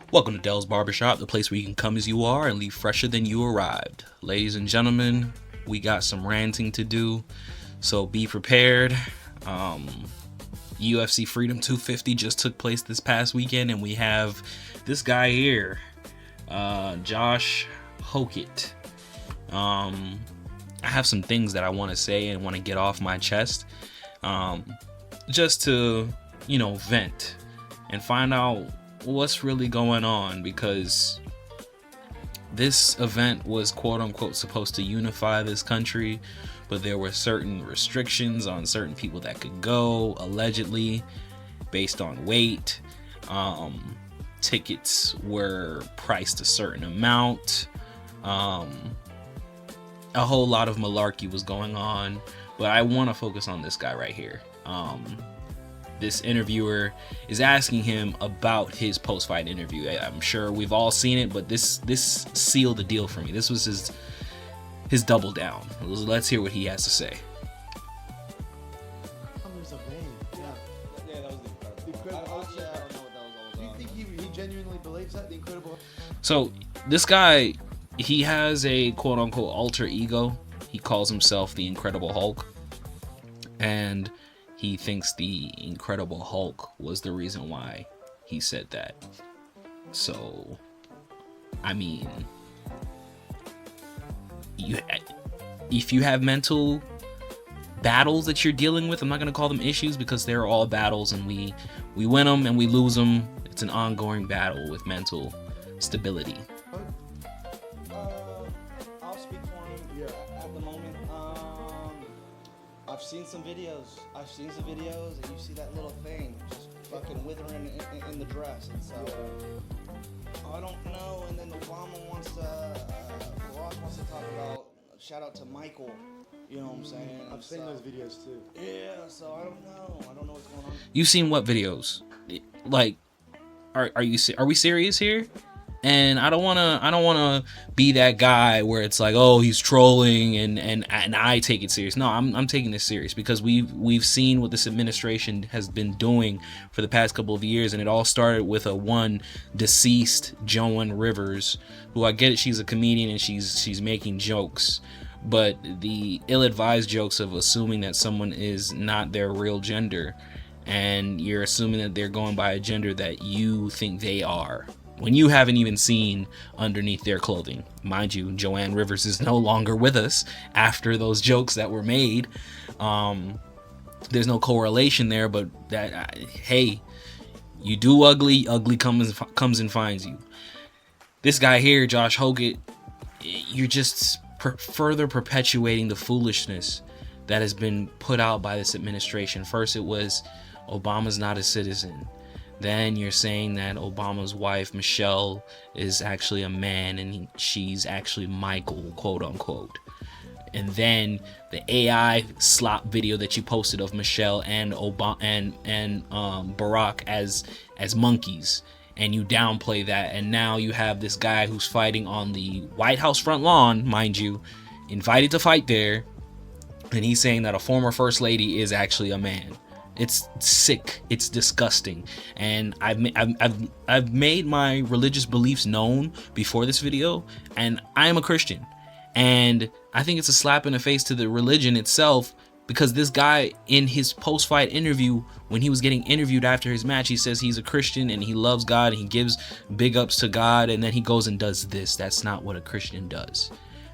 Welcome to Dell's Barbershop, the place where you can come as you are and leave fresher than you arrived. Ladies and gentlemen, we got some ranting to do, so be prepared. UFC Freedom 250 just took place this past weekend, and we have this guy here, Josh Hokit. I have some things that I want to say and want to get off my chest, just to, vent and find out what's really going on, because this event was quote unquote supposed to unify this country, but there were certain restrictions on certain people that could go, allegedly based on weight. Tickets were priced a certain amount. A whole lot of malarkey was going on, but I want to focus on this guy right here. This interviewer is asking him about his post-fight interview. I'm sure we've all seen it, but this sealed the deal for me. This was his double down. Let's hear what he has to say. So this guy, he has a quote-unquote alter ego. He calls himself the Incredible Hulk, and he thinks the Incredible Hulk was the reason why he said that. So, I mean, if you have mental battles that you're dealing with, I'm not going to call them issues, because they're all battles, and we win them and we lose them. It's an ongoing battle with mental stability. I'll speak for him. Yeah. At the moment, I've seen some videos, and you see that little thing just fucking withering in the dress, and so I don't know. And then Obama wants to, Barack wants to talk about. Shout out to Michael. You know what I'm saying? I've seen those videos too. Yeah, so I don't know what's going on. You've seen what videos? Like, are we serious here? And I don't wanna be that guy where it's like, oh, he's trolling and I take it serious. No, I'm taking this serious, because we've seen what this administration has been doing for the past couple of years, and it all started with one deceased Joan Rivers, who, I get it, she's a comedian and she's making jokes, but the ill-advised jokes of assuming that someone is not their real gender, and you're assuming that they're going by a gender that you think they are, when you haven't even seen underneath their clothing. Mind you, Joanne Rivers is no longer with us after those jokes that were made. There's no correlation there, but that, hey, you do ugly comes and finds you. This guy here, Josh Hokit, you're just further perpetuating the foolishness that has been put out by this administration. First it was Obama's not a citizen. Then you're saying that Obama's wife, Michelle, is actually a man, and she's actually Michael, quote unquote. And then the AI slop video that you posted of Michelle and Obama and Barack as monkeys, and you downplay that. And now you have this guy who's fighting on the White House front lawn, mind you, invited to fight there, and he's saying that a former first lady is actually a man. It's sick. It's disgusting. And I've made my religious beliefs known before this video, and I am a Christian, and I think it's a slap in the face to the religion itself, because this guy, in his post-fight interview, when he was getting interviewed after his match, he says he's a Christian and he loves God and he gives big ups to God, and then he goes and does this. That's not what a Christian does.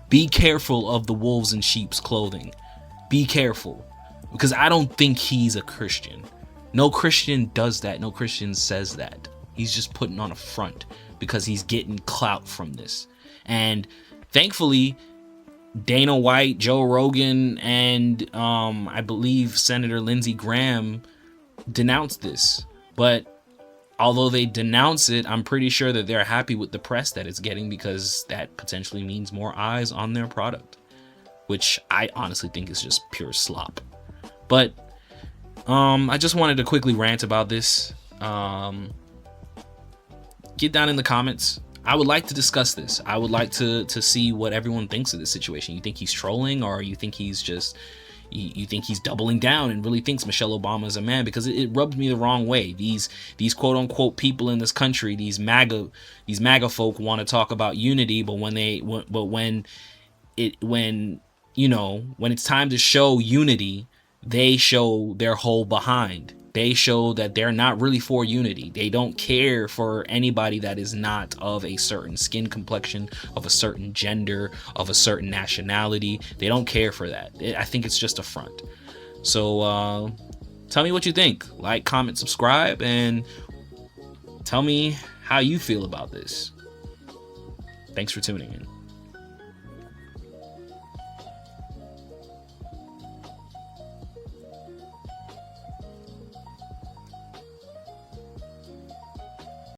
Be careful of the wolves in sheep's clothing. Be careful. Because I don't think he's a Christian. No Christian does that. No Christian says that. He's just putting on a front because he's getting clout from this. And thankfully, Dana White, Joe Rogan, and I believe Senator Lindsey Graham denounced this. But although they denounce it, I'm pretty sure that they're happy with the press that it's getting, because that potentially means more eyes on their product, which I honestly think is just pure slop. But I just wanted to quickly rant about this. Get down in the comments. I would like to discuss this. I would like to see what everyone thinks of this situation. You think he's trolling, or you think he's just, You think he's doubling down and really thinks Michelle Obama is a man, because it rubbed me the wrong way. These quote unquote people in this country, these MAGA folk want to talk about unity, but when it's time to show unity, they show their whole behind. They show that they're not really for unity. They don't care for anybody that is not of a certain skin complexion, of a certain gender, of a certain nationality. They don't care for that. I think it's just a front. So tell me what you think. Like, comment, subscribe, and tell me how you feel about this. Thanks for tuning in.